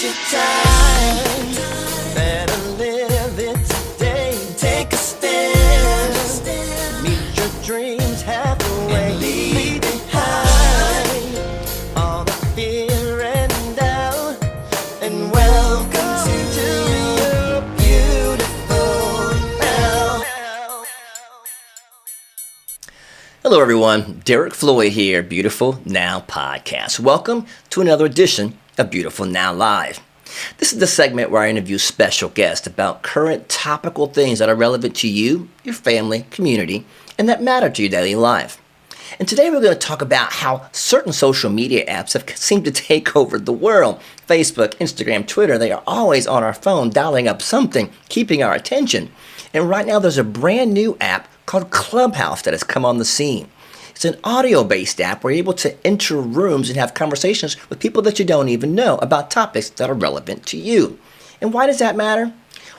your time. Better live it today. Take a stand. Meet your dreams halfway. Leave behind all the fear and doubt. And welcome to your beautiful now. Hello, everyone. Derek Floyd here, Beautiful Now Podcast. Welcome to another edition of Beautiful Now Live. This is the segment where I interview special guests about current topical things that are relevant to you, your family, community, and that matter to your daily life. And today we're going to talk about how certain social media apps have seemed to take over the world. Facebook, Instagram, Twitter, they are always on our phone dialing up something, keeping our attention. And right now there's a brand new app called Clubhouse that has come on the scene. It's an audio-based app where you're able to enter rooms and have conversations with people that you don't even know about topics that are relevant to you. And why does that matter?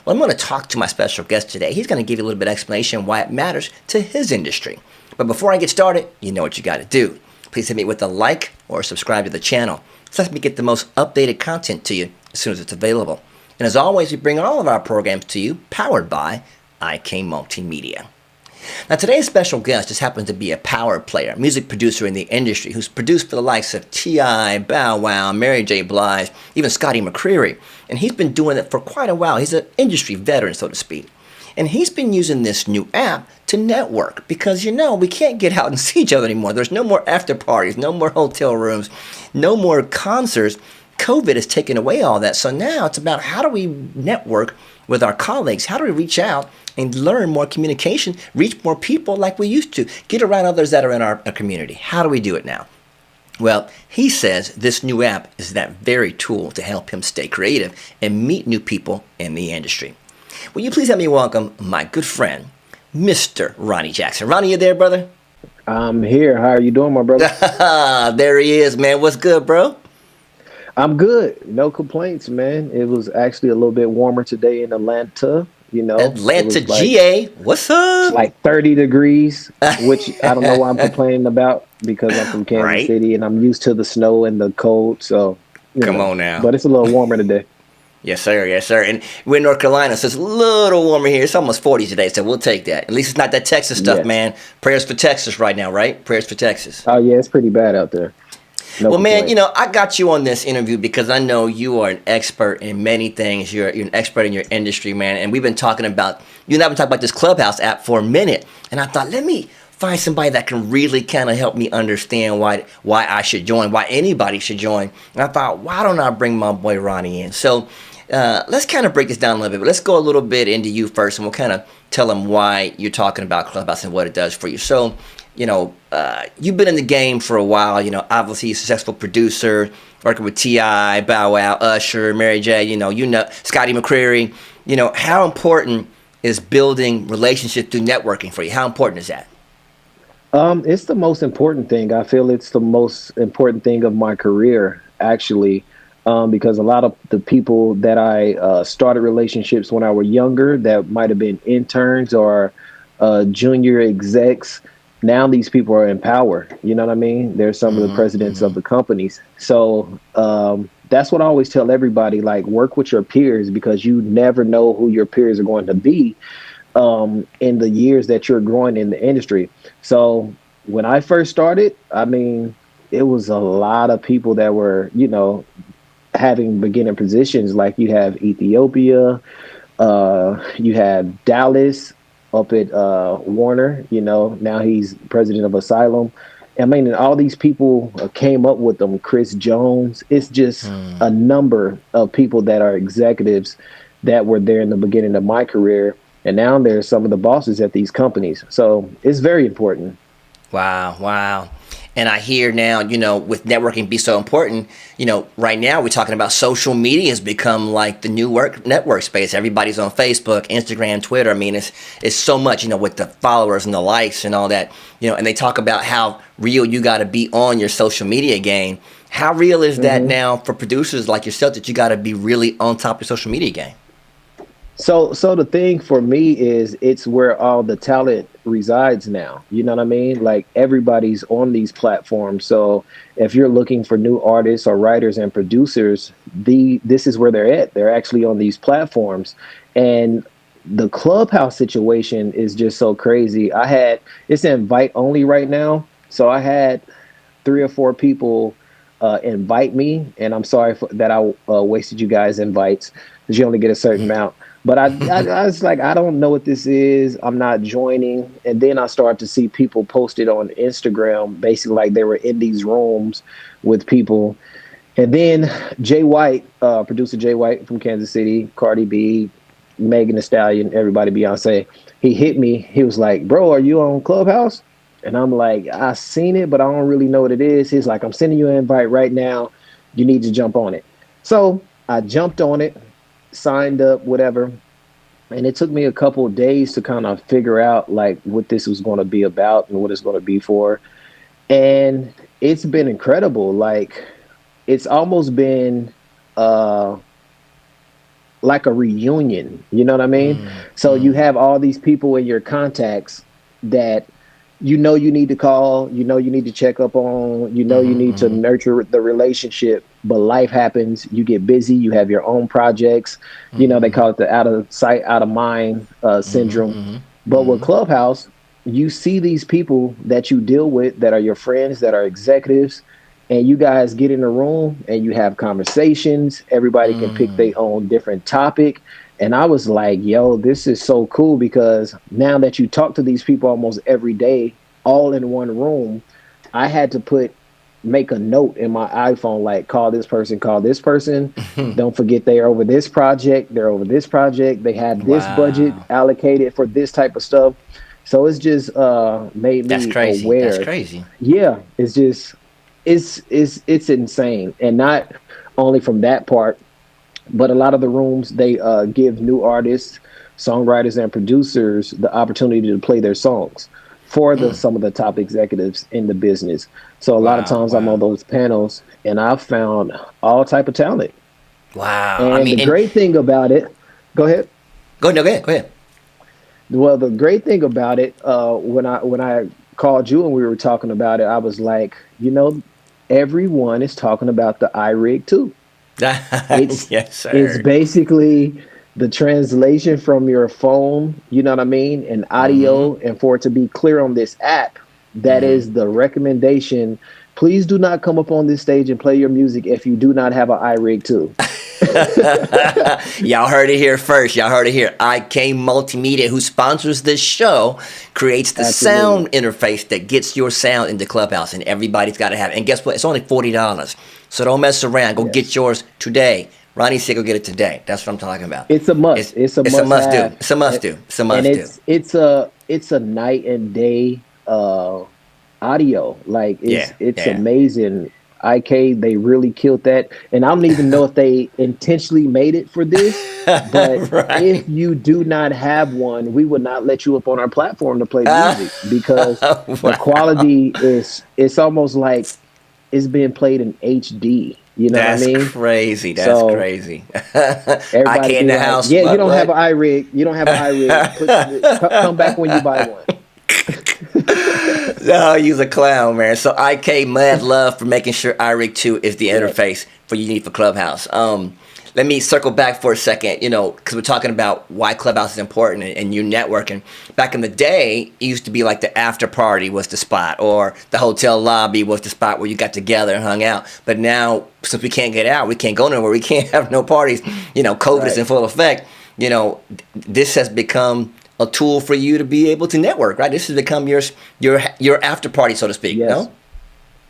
Well, I'm going to talk to my special guest today. He's going to give you a little bit of explanation why it matters to his industry. But before I get started, you know what you got to do. Please hit me with a like or subscribe to the channel. So let me get the most updated content to you as soon as it's available. And as always, we bring all of our programs to you powered by IK Multimedia. Now, today's special guest just happens to be a power player, music producer in the industry who's produced for the likes of T.I., Bow Wow, Mary J. Blige, even Scotty McCreery. And he's been doing it for quite a while. He's an industry veteran, so to speak. And he's been using this new app to network because, we can't get out and see each other anymore. There's no more after parties, no more hotel rooms, no more concerts. COVID has taken away all that. So now it's about how do we network with our colleagues? How do we reach out and learn more communication, reach more people like we used to, get around others that are in our community? How do we do it now? Well, he says this new app is that very tool to help him stay creative and meet new people in the industry. Will you please help me welcome my good friend, Mr. Ronnie Jackson. Ronnie, you there, brother? I'm here. How are you doing, my brother? There he is, man. What's good, bro? I'm good. No complaints, man. It was actually a little bit warmer today in Atlanta. Atlanta, GA. What's up? It's like 30 degrees, which I don't know why I'm complaining about because I'm from Kansas City and I'm used to the snow and the cold. So, Come on now. But it's a little warmer today. Yes, sir. Yes, sir. And we're in North Carolina, so it's a little warmer here. It's almost 40 today, so we'll take that. At least it's not that Texas stuff, man. Prayers for Texas right now, right? Prayers for Texas. Oh, yeah. It's pretty bad out there. Well, man, I got you on this interview because I know you are an expert in many things. You're an expert in your industry, man. And we've been talking about, you and I have been talking about this Clubhouse app for a minute. And I thought, let me find somebody that can really kind of help me understand why I should join, why anybody should join. And I thought, why don't I bring my boy Ronnie in? So let's kind of break this down a little bit. But let's go a little bit into you first, and we'll kind of tell them why you're talking about Clubhouse and what it does for you. So, you've been in the game for a while, obviously a successful producer, working with T.I., Bow Wow, Usher, Mary J., Scotty McCreery. How important is building relationships through networking for you? How important is that? It's the most important thing. I feel it's the most important thing of my career, actually, because a lot of the people that I started relationships when I was younger that might have been interns or junior execs, now these people are in power. You know what I mean? They're some of the presidents of the companies. So that's what I always tell everybody, like, work with your peers because you never know who your peers are going to be in the years that you're growing in the industry. So when I first started, it was a lot of people that were, having beginning positions. Like you have Ethiopia, you have Dallas, up at Warner, now he's president of Asylum. And all these people came up with them. Chris Jones. It's just a number of people that are executives that were there in the beginning of my career. And now they're some of the bosses at these companies. So it's very important. Wow. And I hear now, with networking be so important, right now we're talking about social media has become like the new network space. Everybody's on Facebook, Instagram, Twitter. It's so much, with the followers and the likes and all that, and they talk about how real you got to be on your social media game. How real is that now for producers like yourself that you got to be really on top of your social media game? So the thing for me is it's where all the talent resides now. You know what I mean? Like everybody's on these platforms. So if you're looking for new artists or writers and producers, this is where they're at. They're actually on these platforms. And the Clubhouse situation is just so crazy. It's invite only right now. So I had three or four people invite me, and I'm sorry that I wasted you guys' invites because you only get a certain amount. But I was like, I don't know what this is. I'm not joining. And then I started to see people posted on Instagram, basically like they were in these rooms with people. And then Jay White, producer Jay White from Kansas City, Cardi B, Megan Thee Stallion, everybody, Beyonce, he hit me. He was like, "Bro, are you on Clubhouse?" And I'm like, "I seen it, but I don't really know what it is." He's like, "I'm sending you an invite right now. You need to jump on it." So I jumped on it, signed up, whatever. And it took me a couple of days to kind of figure out like what this was going to be about and what it's going to be for. And it's been incredible. Like it's almost been uh like a reunion, you know what I mean? So you have all these people in your contacts that you need to call, you need to check up on, you need to nurture the relationship, but life happens, you get busy, you have your own projects, they call it the out of sight, out of mind syndrome. But with Clubhouse, you see these people that you deal with that are your friends, that are executives, and you guys get in a room and you have conversations. Everybody can pick their own different topic. And I was like, yo, this is so cool because now that you talk to these people almost every day, all in one room, I had to make a note in my iPhone, like call this person, call this person. Don't forget they're over this project. They're over this project. They have this budget Wow. allocated for this type of stuff. So it's just made That's me crazy. That's aware. crazy. Yeah, it's just it's insane. And not only from that part, but a lot of the rooms they give new artists, songwriters, and producers the opportunity to play their songs for some of the top executives in the business. So a lot of Wow. times I'm on Wow. those panels, and I've found all type of talent. Wow. I And mean, the and great thing about it, go ahead. go no, go ahead. Go ahead. Well, the great thing about it, when I called you and we were talking about it, I was like, everyone is talking about the iRig too. It's Yes, it's sir. basically the translation from your phone, you know what I mean, and audio. And for it to be clear on this app, that is the recommendation. Please do not come up on this stage and play your music if you do not have an iRig too. Y'all heard it here first. Y'all heard it here. IK Multimedia, who sponsors this show, creates the Absolutely. sound interface that gets your sound into Clubhouse, and everybody's got to have it. And guess what? It's only $40. So don't mess around. Go get Yes. yours today. Ronnie said go get it today. That's what I'm talking about. It's a must. It's It's a it's a must must do. have. It's a must And, do. It's a and must do. it's a night and day audio. Like Yeah, it's yeah. amazing. IK, they really killed that. And I don't even know if they intentionally made it for this, but Right. if you do not have one, we would not let you up on our platform to play music because the Wow. quality is it's almost like it's being played in HD. You know what I That's mean? crazy. That's So city. everybody IK in be the like, house. "Yeah, you don't have What? an iRig. You don't have an iRig. Come back when you buy one." No, you's a clown, man. So IK, mad love for making sure iRig 2 is the Yes. interface for you need for Clubhouse. Let me circle back for a second, because we're talking about why Clubhouse is important and you networking. Back in the day, it used to be like the after party was the spot, or the hotel lobby was the spot where you got together and hung out. But now, since we can't get out, we can't go nowhere, we can't have no parties, COVID is Right. in full effect, this has become a tool for you to be able to network, right? This has become your after party, so to speak. Yes. No?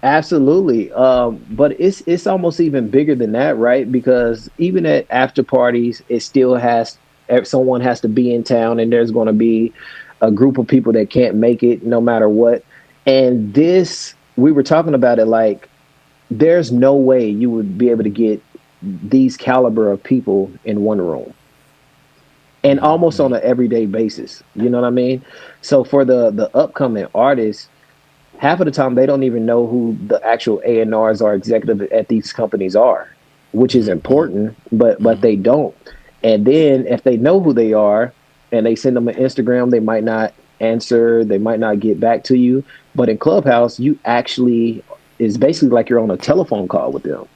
Absolutely. But it's almost even bigger than that, right? Because even at after parties, it still has someone has to be in town, and there's going to be a group of people that can't make it no matter what. And this, we were talking about it like there's no way you would be able to get these caliber of people in one room and almost on an everyday basis. You know what I mean? So for the upcoming artists, half of the time they don't even know who the actual A&Rs or executive at these companies are, which is important, but they don't. And then if they know who they are and they send them an Instagram, they might not answer, they might not get back to you. But in Clubhouse, you actually is basically like you're on a telephone call with them.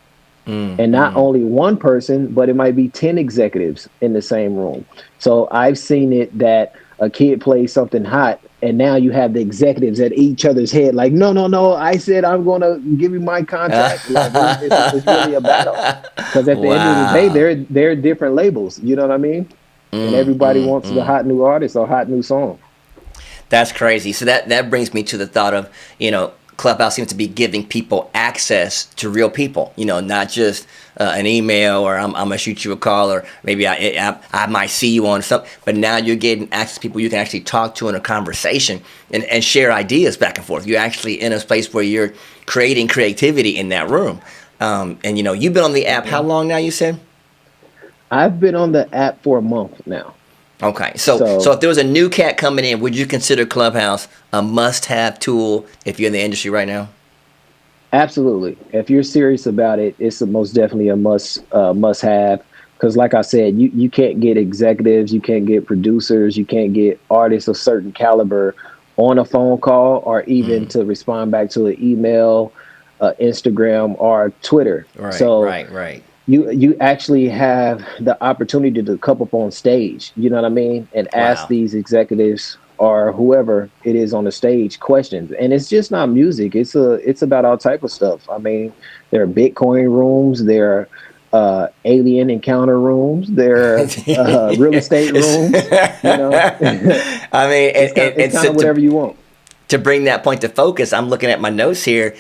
And not only one person, but it might be 10 executives in the same room. So I've seen it that a kid plays something hot, and now you have the executives at each other's head, like, no, no, no, I said I'm going to give you my contract. Like it's really a battle because at the end of the day, Wow. they're different labels. You know what I mean? And everybody wants the hot new artist or hot new song. That's crazy. So that brings me to the thought of, Clubhouse seems to be giving people access to real people, not just an email or I'm going to shoot you a call or maybe I might see you on something. But now you're getting access to people you can actually talk to in a conversation and share ideas back and forth. You're actually in a place where you're creating creativity in that room. And, you've been on the app how long now, you said? I've been on the app for a month now. Okay, so if there was a new cat coming in, would you consider Clubhouse a must-have tool if you're in the industry right now? Absolutely. If you're serious about it, it's most definitely a must have. Because, like I said, you can't get executives, you can't get producers, you can't get artists of certain caliber on a phone call or even to respond back to an email, Instagram, or Twitter. Right. You actually have the opportunity to come up on stage, you know what I mean, and ask Wow. these executives or whoever it is on the stage questions. And it's just not music. It's about all type of stuff. I mean, there are Bitcoin rooms, there are alien encounter rooms, there are real estate rooms, you know. I mean, It's kind of whatever you want. to bring that point to focus, I'm looking at my notes here.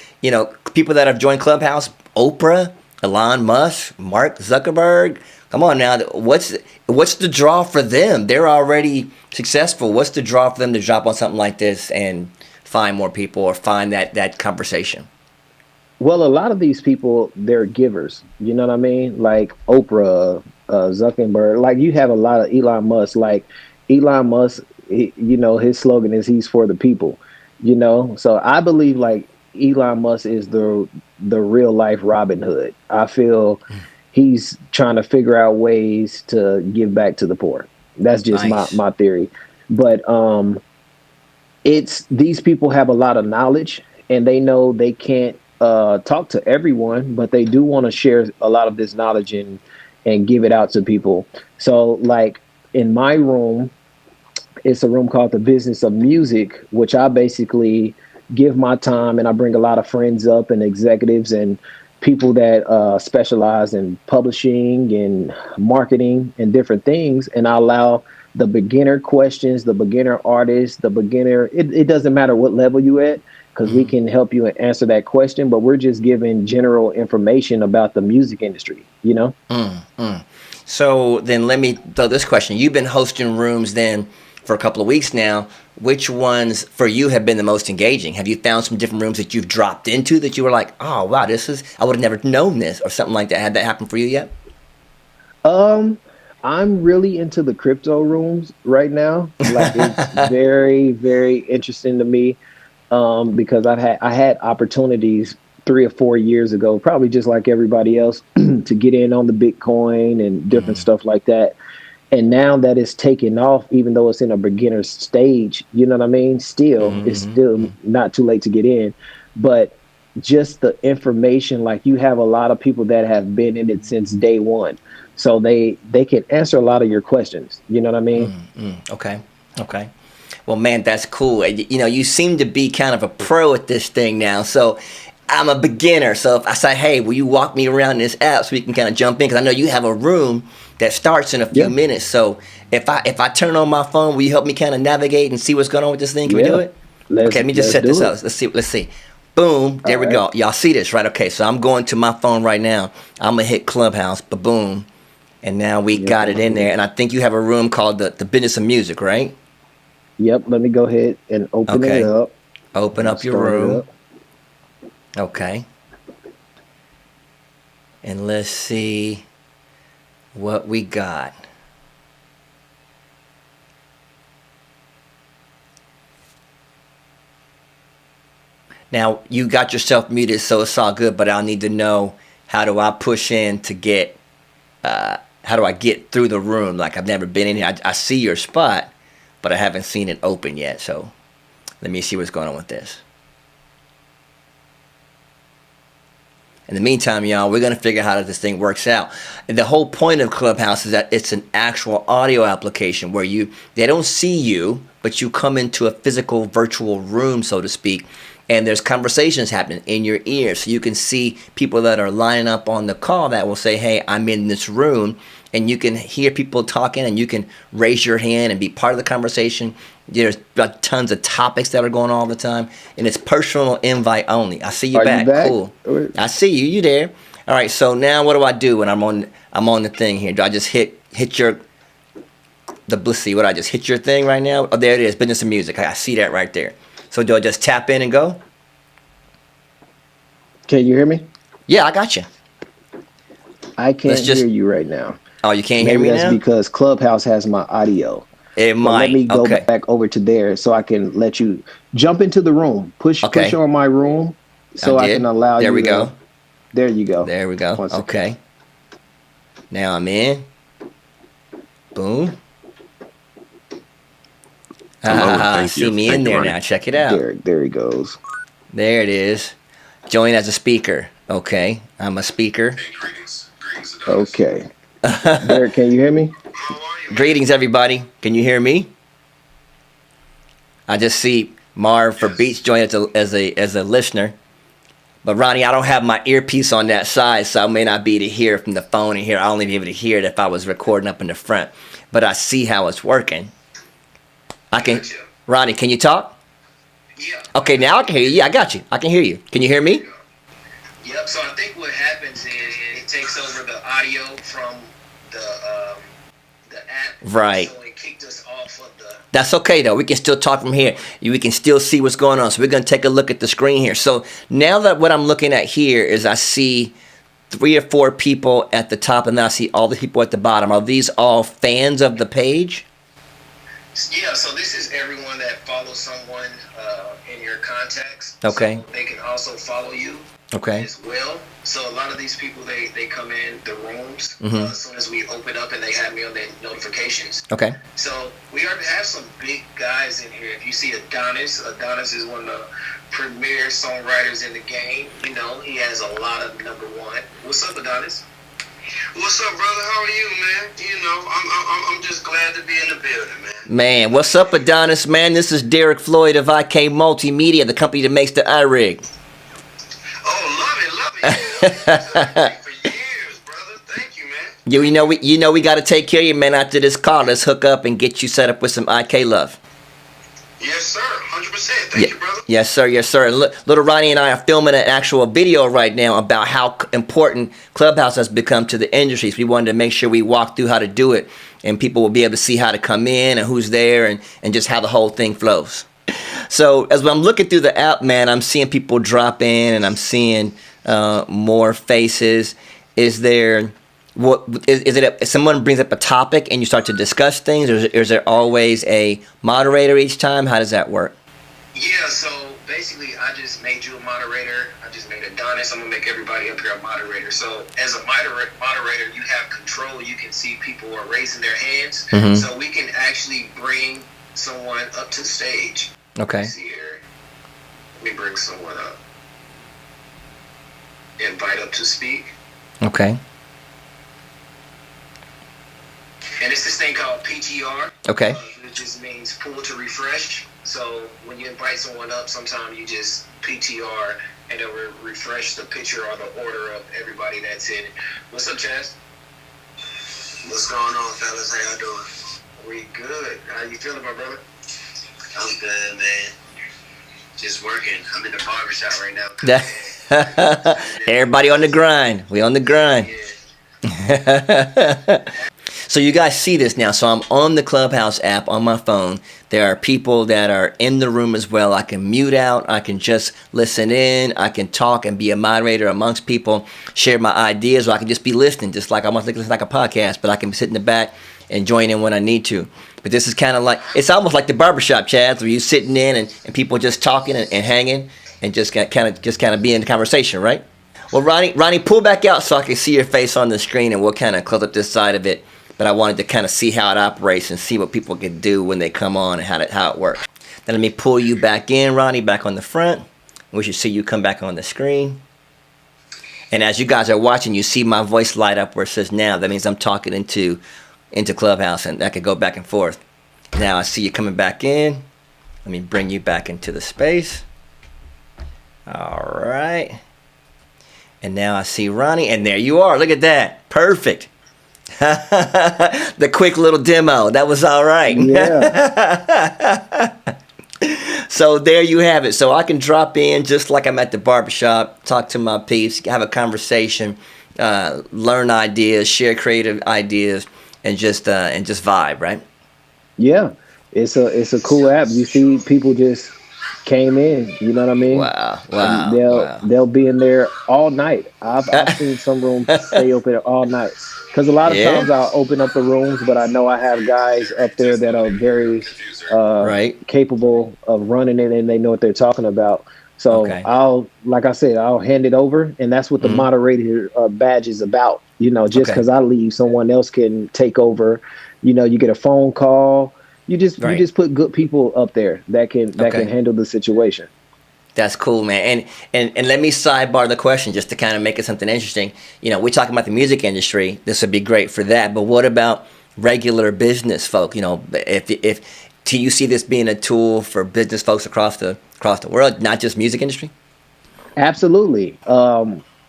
People that have joined Clubhouse, Oprah, Elon Musk, Mark Zuckerberg. Come on now, what's the draw for them? They're already successful. What's the draw for them to drop on something like this and find more people or find that conversation? Well, a lot of these people, they're givers. You know what I mean? Like Oprah, Zuckerberg. Like you have a lot of Elon Musk. Like Elon Musk, his slogan is "He's for the people." So I believe like Elon Musk is the real life Robin Hood. I feel he's trying to figure out ways to give back to the poor. That's just Nice. my theory. But it's these people have a lot of knowledge and they know they can't talk to everyone, but they do want to share a lot of this knowledge and give it out to people. So like in my room, it's a room called the Business of Music, which I basically give my time and I bring a lot of friends up and executives and people that specialize in publishing and marketing and different things. And I allow the beginner questions, the beginner artists, it doesn't matter what level you at because we can help you answer that question, but we're just giving general information about the music industry, you know? So then let me throw this question. You've been hosting rooms then for a couple of weeks now. Which ones for you have been the most engaging? Have you found some different rooms that you've dropped into that you were like, oh, wow, I would have never known this or something like that? Had that happen for you yet? I'm really into the crypto rooms right now. Like it's very, very interesting to me. Because I had opportunities 3 or 4 years ago, probably just like everybody else, to get in on the Bitcoin and different stuff like that. And now that it's taken off, even though it's in a beginner stage, you know what I mean? Still, it's still not too late to get in. But just the information, like you have a lot of people that have been in it since day one. So they can answer a lot of your questions. You know what I mean? Okay. Well, man, that's cool. You seem to be kind of a pro at this thing now. So I'm a beginner. So if I say, hey, will you walk me around this app so we can kind of jump in? Because I know you have a room that starts in a few Yeah. minutes. So if I turn on my phone, will you help me kind of navigate and see what's going on with this thing? Can we do Yeah. it? Okay, let me just set Do this it. up. Let's see. Boom. All There we right. go. Y'all see this, right? Okay, so I'm going to my phone right now. I'm going to hit Clubhouse. Ba-boom. And now we Yep. got it in there. And I think you have a room called the Business of Music, right? Yep. Let me go ahead and open it Okay. up. Open I'll up your start it room. up. Okay. And let's see what we got. Now, you got yourself muted, so it's all good, but I'll need to know how do I push in to get, how do I get through the room? Like I've never been in here. I see your spot, but I haven't seen it open yet. So let me see what's going on with this. In the meantime, y'all, we're going to figure out how this thing works out. And the whole point of Clubhouse is that it's an actual audio application where they don't see you, but you come into a physical virtual room, so to speak, and there's conversations happening in your ear. So you can see people that are lining up on the call that will say, hey, I'm in this room. And you can hear people talking, and you can raise your hand and be part of the conversation. There's tons of topics that are going on all the time, and it's personal invite only. I see you back. Cool. I see you. You there? All right. So now, what do I do when I'm on the thing here? Do I just hit your let's see? What I just hit your thing right now? Oh, there it is. Business and music. I see that right there. So do I just tap in and go? Can you hear me? Yeah, I got you. I can't hear you right now. Oh, you can't hear me now? Maybe that's because Clubhouse has my audio. It might. Let me go back over to there so I can let you jump into the room. Push on my room so I can allow you. There we go. There you go. There we go. Okay. Now I'm in. Boom. See me in there now. Check it out. There he goes. There it is. Join as a speaker. Okay. I'm a speaker. Okay. Derek, can you hear me? Greetings, everybody. Can you hear me? I just see Marv for Beats join as a listener. But Ronnie, I don't have my earpiece on that side, so I may not be able to hear from the phone in here. I'll only be able to hear it if I was recording up in the front. But I see how it's working. I can. Ronnie, can you talk? Yeah. Okay, now I can hear you. Yeah, I got you. I can hear you. Can you hear me? Yep. So I think what happens is it takes over the audio from the app. Right. So it kicked us off of the. That's okay though. We can still talk from here. We can still see what's going on. So we're gonna take a look at the screen here. So now that what I'm looking at here is I see 3 or 4 people at the top, and then I see all the people at the bottom. Are these all fans of the page? Yeah, so this is everyone that follows someone in your contacts. Okay. So they can also follow you as well. So a lot of these people, they come in the rooms as soon as we open up, and they have me on their notifications. Okay. So we already have some big guys in here. If you see Adonis is one of the premier songwriters in the game. You know, he has a lot of #1. What's up, Adonis? What's up, brother? How are you, man? You know, I'm just glad to be in the building, man. Man, what's up, Adonis? Man, this is Derek Floyd of IK Multimedia, the company that makes the iRig. Oh, love it. For years, brother. Thank you, man. You know we got to take care of you, man. After this call, let's hook up and get you set up with some IK love. Yes, sir. 100%. Thank you, brother. Yes, sir. Yes, sir. And little Ronnie and I are filming an actual video right now about how important Clubhouse has become to the industry. So we wanted to make sure we walk through how to do it, and people will be able to see how to come in and who's there, and just how the whole thing flows. So as I'm looking through the app, man, I'm seeing people drop in, and I'm seeing more faces. Is there... if someone brings up a topic and you start to discuss things, or is there always a moderator each time? How does that work? Yeah, so basically I just made you a moderator. I just made Adonis. I'm going to make everybody up here a moderator. So as a moderator, you have control. You can see people are raising their hands. So we can actually bring someone up to the stage. Okay. Let's see here. Let me bring someone up. Invite up to speak. Okay. And it's this thing called PTR. Okay. It just means pull to refresh. So when you invite someone up, sometimes you just PTR and it will refresh the picture or the order of everybody that's in it. What's up, Chaz? What's going on, fellas? How y'all doing? We good. How you feeling, my brother? I'm good, man. Just working. I'm in the barbershop right now. Everybody on the grind. We on the grind. Yeah. So you guys see this now. So I'm on the Clubhouse app on my phone. There are people that are in the room as well. I can mute out. I can just listen in. I can talk and be a moderator amongst people, share my ideas, or I can just be listening, just like almost like a podcast, but I can sit in the back and join in when I need to. But this is kind of like, it's almost like the barbershop, Chad, where you're sitting in and people just talking and hanging and just kind of be in the conversation, right? Well, Ronnie, pull back out so I can see your face on the screen, and we'll kind of close up this side of it. But I wanted to kind of see how it operates and see what people can do when they come on and how it works. Then let me pull you back in, Ronnie, back on the front. We should see you come back on the screen. And as you guys are watching, you see my voice light up where it says now. That means I'm talking into Clubhouse, and I could go back and forth. Now I see you coming back in. Let me bring you back into the space. All right. And now I see Ronnie, and there you are. Look at that. Perfect. The quick little demo. That was all right. Yeah. So there you have it. So I can drop in just like I'm at the barbershop, talk to my peeps, have a conversation, learn ideas, share creative ideas, and just vibe, right? Yeah. It's a cool app. You see people just came in, you know what I mean? Wow. And they'll be in there all night. I've seen some rooms stay open all night. Because a lot of times I'll open up the rooms, but I know I have guys up there that are very capable of running it, and they know what they're talking about. So I'll hand it over, and that's what the moderator badge is about. You know, just because I leave, someone else can take over. You know, you get a phone call. You just put good people up there that can handle the situation. That's cool, man. And let me sidebar the question just to kind of make it something interesting. You know, we're talking about the music industry. This would be great for that. But what about regular business folk? You know, if do you see this being a tool for business folks across the world, not just music industry? Absolutely.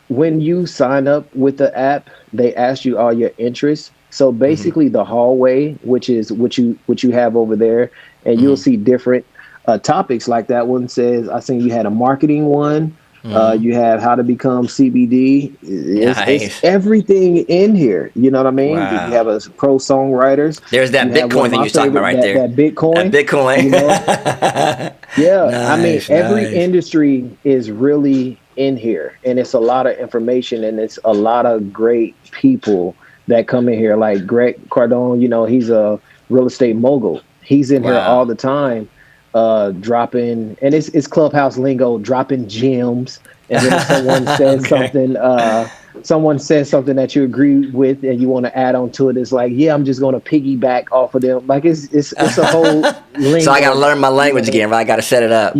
When you sign up with the app, they ask you all your interests. So basically, the hallway, which is what you have over there, and you'll see different topics like that one says. I think you had a marketing one. You have how to become CBD. It's everything in here. You know what I mean? Wow. You have a pro songwriters. There's that Bitcoin thing you're talking about right there. That Bitcoin. You know? Yeah. Nice, I mean, every industry is really in here, and it's a lot of information, and it's a lot of great people that come in here. Like Greg Cardone, you know, he's a real estate mogul. He's in here all the time. Dropping, and it's Clubhouse lingo, dropping gems, and then if someone says someone says something that you agree with and you want to add on to it, it's like, I'm just going to piggyback off of them. Like it's a whole lingo. So I got to learn my language again, right? I got to set it up. So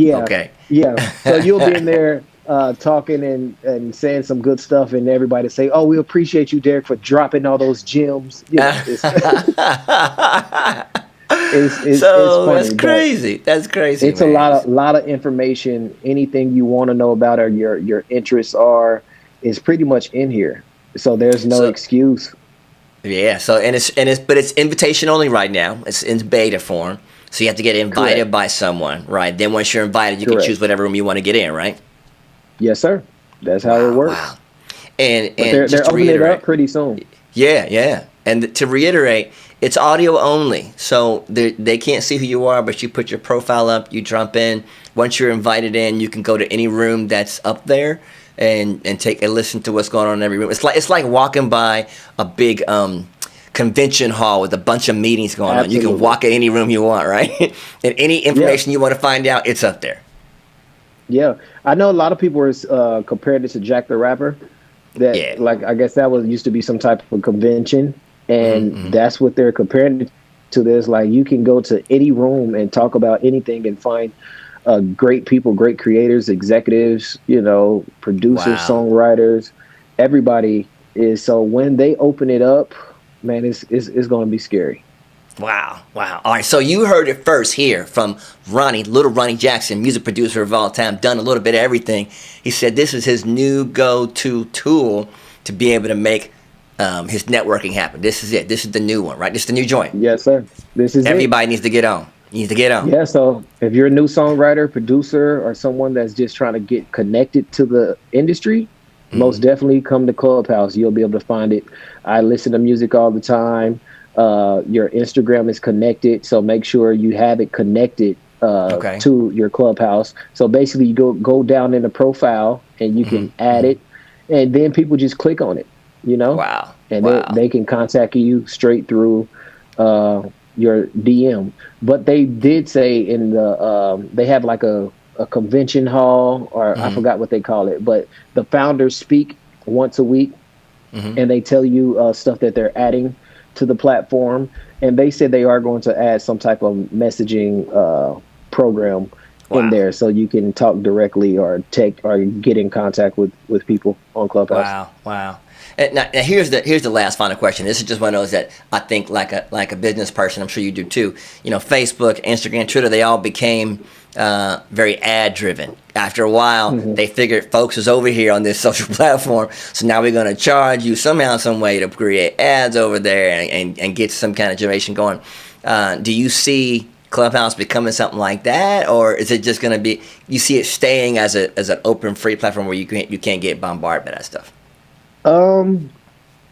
you'll be in there talking and saying some good stuff, and everybody say, "Oh, we appreciate you, Derek, for dropping all those gems." You know, it's funny, that's crazy. That's crazy. It's man. a lot of information. Anything you want to know about or your interests is pretty much in here. So there's no excuse. Yeah. So but it's invitation only right now. It's in beta form. So you have to get invited by someone, right? Then once you're invited, you can choose whatever room you want to get in, right? Yes, sir. That's how it works. Wow. And they're opening it up pretty soon. Yeah. And to reiterate, it's audio only, so they can't see who you are, but you put your profile up, you jump in. Once you're invited in, you can go to any room that's up there and take a listen to what's going on in every room. It's like walking by a big convention hall with a bunch of meetings going on. You can walk in any room you want, right? And any information you want to find out, it's up there. Yeah, I know a lot of people are compared it to Jack the Rapper. Like I guess that used to be some type of convention. And that's what they're comparing it to. This, like, you can go to any room and talk about anything and find great people, great creators, executives, you know, producers, songwriters. Everybody is. So when they open it up, man, it's going to be scary. Wow. All right, so you heard it first here from Little Ronnie Jackson, music producer of all time, done a little bit of everything. He said this is his new go-to tool to be able to make his networking happen. This is it. This is the new one, right? This is the new joint. Yes, sir. This is Everybody needs to get on. Yeah, so if you're a new songwriter, producer, or someone that's just trying to get connected to the industry, most definitely come to Clubhouse. You'll be able to find it. I listen to music all the time. Your Instagram is connected, so make sure you have it connected to your Clubhouse. So basically, you go down in the profile and you can add it, and then people just click on it. You know, and they can contact you straight through your DM. But they did say in the they have like a a convention hall, or I forgot what they call it, but the founders speak once a week, and they tell you stuff that they're adding to the platform. And they said they are going to add some type of messaging program in there, so you can talk directly or get in contact with people on Clubhouse. Wow. And now here's the last final question. This is just one of those that I think, like a business person, I'm sure you do too. You know, Facebook, Instagram, Twitter, they all became very ad driven. After a while, they figured folks is over here on this social platform, so now we're going to charge you somehow, some way to create ads over there and get some kind of generation going. Do you see Clubhouse becoming something like that, or is it just going to be, you see it staying as an open, free platform where you can't get bombarded by that stuff?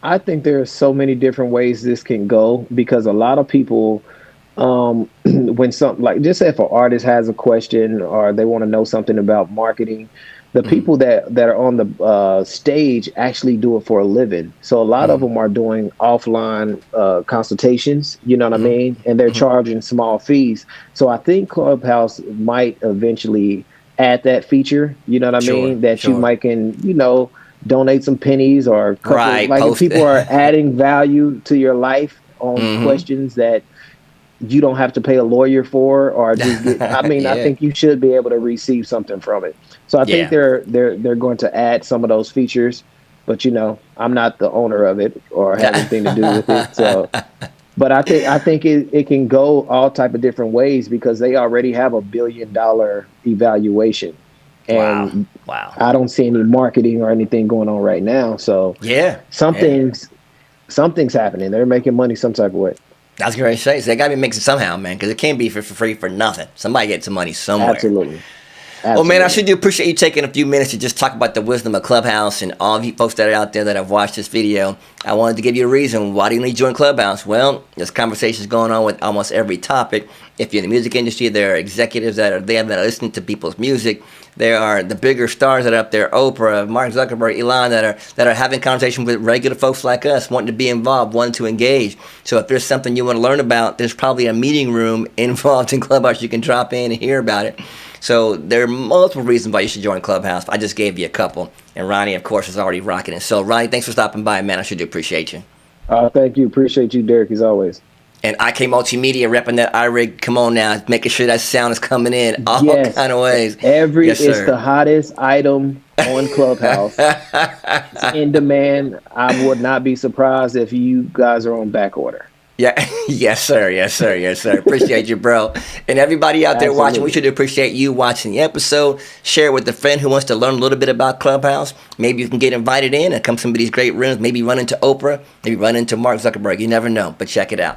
I think there are so many different ways this can go, because a lot of people, when something like, just if an artist has a question or they want to know something about marketing, the people that are on the stage actually do it for a living. So a lot of them are doing offline consultations, you know what I mean? And they're charging small fees. So I think Clubhouse might eventually add that feature, you know what I mean? That you might can, donate some pennies or a couple, like if people are adding value to your life on questions that you don't have to pay a lawyer for, or just get, I think you should be able to receive something from it. So I think they're going to add some of those features, but I'm not the owner of it or have anything to do with it. So, but I think it can go all type of different ways, because they already have $1 billion evaluation. And wow. I don't see any marketing or anything going on right now. So something's happening. They're making money some type of way. That's great to say. So they got to be mixing somehow, man, because it can't be for free for nothing. Somebody gets some money somewhere. Absolutely. Well, man, I sure do appreciate you taking a few minutes to just talk about the wisdom of Clubhouse, and all of you folks that are out there that have watched this video. I wanted to give you a reason. Why do you need to join Clubhouse? Well, there's conversations going on with almost every topic. If you're in the music industry, there are executives that are there that are listening to people's music. There are the bigger stars that are up there, Oprah, Mark Zuckerberg, Elon, that are having conversations with regular folks like us, wanting to be involved, wanting to engage. So if there's something you want to learn about, there's probably a meeting room involved in Clubhouse. You can drop in and hear about it. So there are multiple reasons why you should join Clubhouse. I just gave you a couple. And Ronnie, of course, is already rocking it. So, Ronnie, thanks for stopping by, man. I sure do appreciate you. Thank you. Appreciate you, Derek, as always. And IK Multimedia repping that iRig. Come on now, making sure that sound is coming in all kind of ways. It's the hottest item on Clubhouse. It's in demand. I would not be surprised if you guys are on back order. Yeah, yes, sir. Appreciate you, bro. And everybody out there watching, we should appreciate you watching the episode. Share it with a friend who wants to learn a little bit about Clubhouse. Maybe you can get invited in and come to some of these great rooms. Maybe run into Oprah. Maybe run into Mark Zuckerberg. You never know, but check it out.